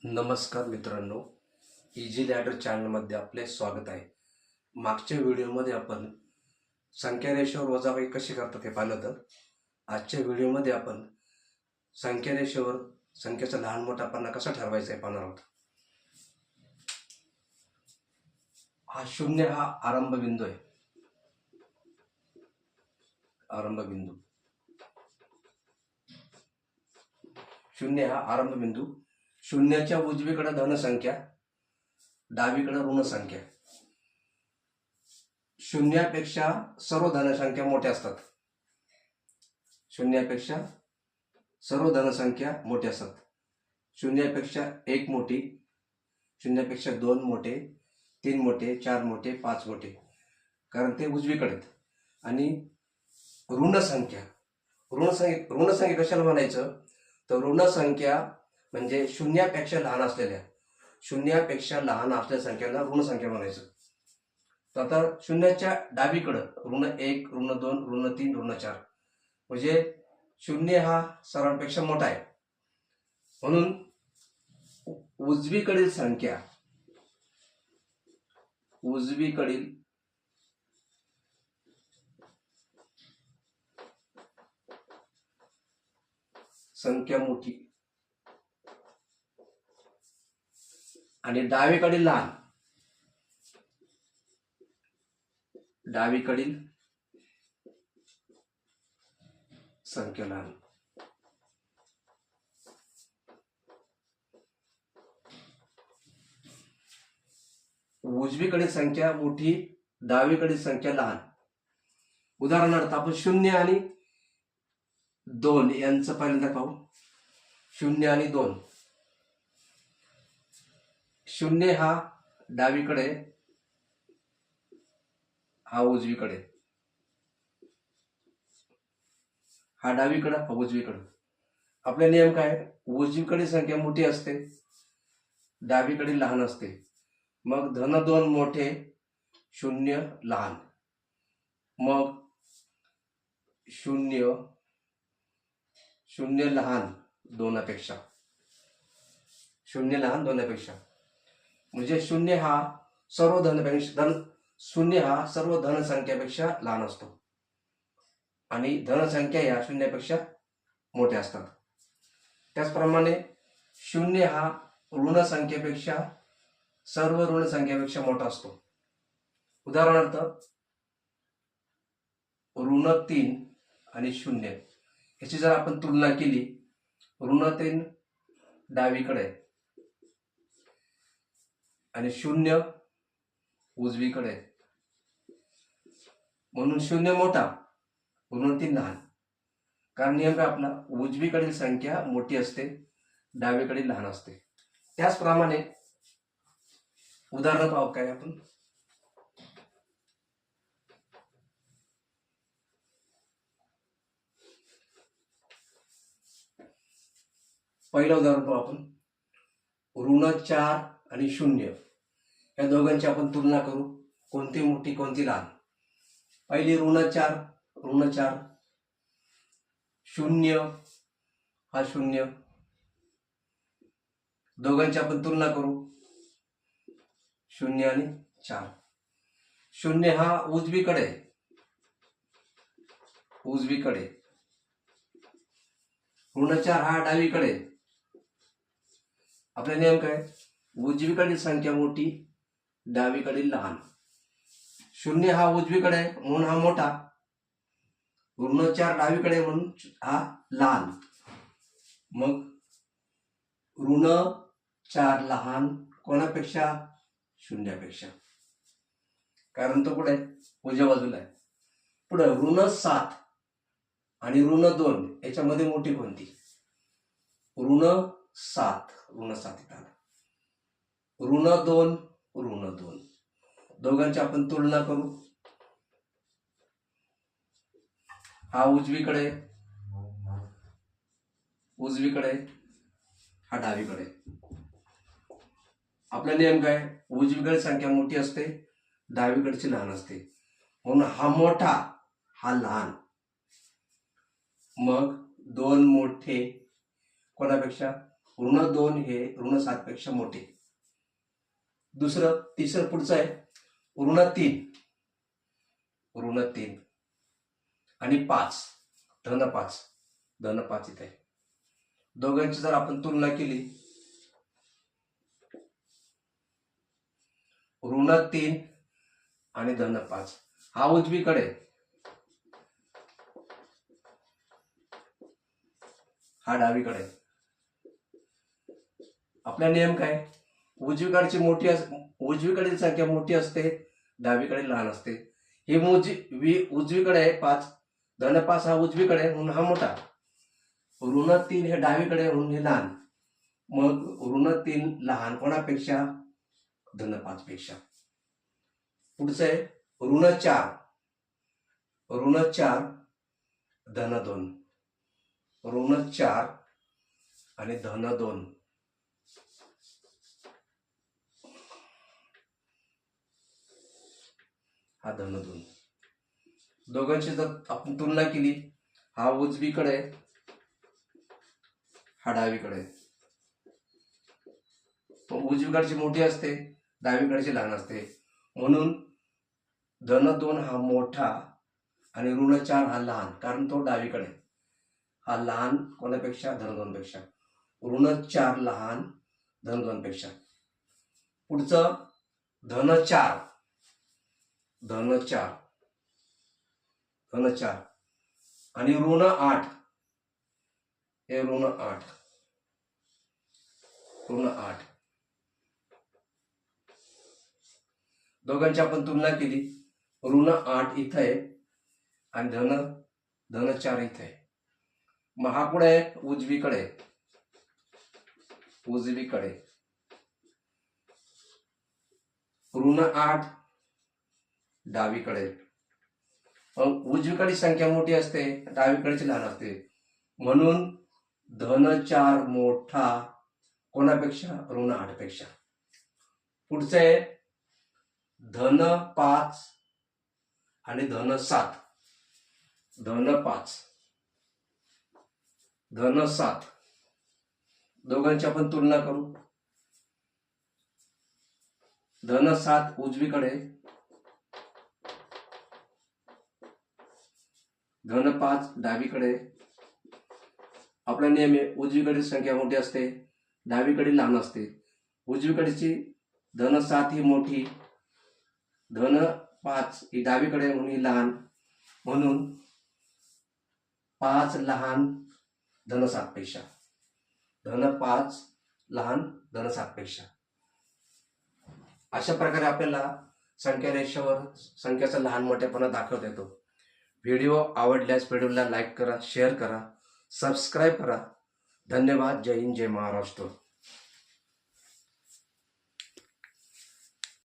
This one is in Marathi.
नमस्कार मित्रांनो, इझी लॅडर चॅनलमध्ये आपले स्वागत आहे. मागच्या व्हिडिओमध्ये आपण संख्या रेषेवर वजाबाकी कशी करतात हे पाहिलं. तर आजच्या व्हिडिओमध्ये आपण संख्या रेषेवर संख्येचा लहान मोठापणा कसा ठरवायचा आहे पाहणार आहोत. हा शून्य हा आरंभ बिंदू आहे. आरंभ बिंदू शून्य हा आरंभ बिंदू. शून्याच्या उजवीकडे धनसंख्या, डावीकडे ऋण संख्या. शून्यापेक्षा सर्व धनसंख्या मोठ्या असतात. शून्यापेक्षा सर्व धनसंख्या मोठ्या असतात. शून्यापेक्षा एक मोठी, शून्यापेक्षा दोन मोठे, तीन मोठे, चार मोठे, पाच मोठे, कारण ते उजवीकडे आहेत. आणि ऋणसंख्या ऋणसंख्या कशाला म्हणायचं तर ऋणसंख्या म्हणजे शून्यापेक्षा लहान असलेल्या संख्यांना ऋणसंख्या म्हणायचं. तर आता शून्याच्या डावीकडं ऋण एक, ऋण दोन, ऋण तीन, ऋण चार, म्हणजे शून्य हा सर्वांपेक्षा मोठा आहे. म्हणून उजवीकडील संख्या मोठी आणि डावीकडील संख्या लहान. उजवीकडील संख्या मोठी, डावीकडील संख्या लहान. उदाहरणार्थ आपण शून्य आणि दोन यांचं पहिल्यांदा पाहू. शून्य आणि दोन. शून्य हा डावीकडे, हा उजवीकडे, हा डावीकडे, हा उजवीकडे. आपला नियम काय? उजवीकडील संख्या मोठी असते, डावीकडे लहान असते. मग धन दोन मोठे, शून्य लहान. मग शून्य लहान दोनापेक्षा, म्हणजे शून्य हा सर्व धनसंख्यापेक्षा लहान असतो आणि धनसंख्या या शून्यापेक्षा मोठ्या असतात. त्याचप्रमाणे शून्य हा सर्व ऋणसंख्यापेक्षा मोठा असतो. उदाहरणार्थ ऋण तीन आणि शून्य याची जर आपण तुलना केली, ऋण तीन डावीकडे आणि शून्य उजवीकडे, म्हणून शून्य मोठा, ऋण तीन लहान. कारण नियम काय आपला? उजवीकडील संख्या मोठी असते, डावीकडील लहान असते. त्याचप्रमाणे उदाहरण पाहू काय आपण. पहिलं उदाहरण पाहू आपण. ऋण चार आणि शून्य या दोघांची आपण तुलना करू, कोणती मोठी कोणती लहान. पहिली ऋण चार, शून्य हा शून्य, दोघांची आपण तुलना करू, शून्य आणि चार. शून्य हा उजवीकडे, ऋण चार हा डावीकडे. आपला नियम काय? उजवीकडील संख्या मोठी, डावीकडील लहान. शून्य हा उजवीकडे म्हणून हा मोठा, ऋण चार डावीकडे म्हणून हा लहान. मग ऋण चार लहान कोणापेक्षा? शून्यापेक्षा, कारण तो पुढे उजव्या बाजूला आहे. पुढे ऋण सात आणि ऋण दोन याच्यामध्ये मोठी कोणती? ऋण सात इथं. ऋण दोन, दोघांची आपण तुलना करू. हा उजवीकडे, हा डावीकडे. आपला नियम काय? उजवीकडे संख्या मोठी असते, डावीकडची लहान असते, म्हणून हा मोठा हा लहान. मग दोन मोठे कोणापेक्षा? ऋण 2 हे ऋण 7 पेक्षा मोठे. तिसरं पुढचं आहे ऋण 3 आणि 5 धन 5 इथे. दोघांची जर आपण तुलना केली ऋण 3 आणि धन 5 हा उजवीकडे, हा डावीकडे. आपला नियम काय, उजवीकडील संख्या मोठी असते, डावीकडे लहान असते. हे उजवीकडे आहे 5, धन 5 हा उजवीकडे म्हणून हा मोठा, ऋण 3 हे डावीकडे म्हणून हे लहान. मग ऋण 3 लहान कोणापेक्षा, धन 5 पेक्षा. पुढचं आहे ऋण 4 धन 2, ऋण 4 आणि धन 2. हा धन 2. दोघांची जर आपण तुलना केली, हा उजवीकडे, हा डावीकडे. उजवीकडची मोठी असते, डावीकडची लहान असते, म्हणून धन 2 हा मोठा आणि ऋण 4 हा लहान, कारण तो डावीकडे. हा लहान कोणापेक्षा, धन 2 पेक्षा. ऋण 4 लहान धन 2 पेक्षा. पुढचं धन 4 आणि ऋण 8 हे ऋण 8. दोघांची आपण तुलना केली, ऋण 8 इथं आहे आणि धन 4 इथं आहे. मग हा कुठे आहे, उजवीकडे. ऋण 8 डावीकडे. उजवीकडची संख्या मोठी असते, डावीकडची लहान असते, म्हणून धन 4 मोठा कोणापेक्षा, ऋण 8 पेक्षा. पुढचे आहे धन 5 आणि धन 7. धन 7 दोघांची आपण तुलना करू. धन 7 उजवीकडे, धन 5 डावीकडे. आपला नियम आहे, उजवीकडील संख्या मोठी असते, डावीकडे लहान असते. उजवीकडची धन 7 ही मोठी, धन 5 ही डावीकडे म्हणून ही लहान, म्हणून 5 लहान धन 7 पेक्षा. धन 5 लहान धन 7 पेक्षा. अशा प्रकारे आपल्याला संख्या रेषेवर संख्याचा लहान मोठेपणा दाखवता येतो. व्हिडिओ आवडल्यास व्हिडिओला लाईक करा, शेअर करा, सबस्क्राईब करा. धन्यवाद. जय हिंद, जय महाराष्ट्र.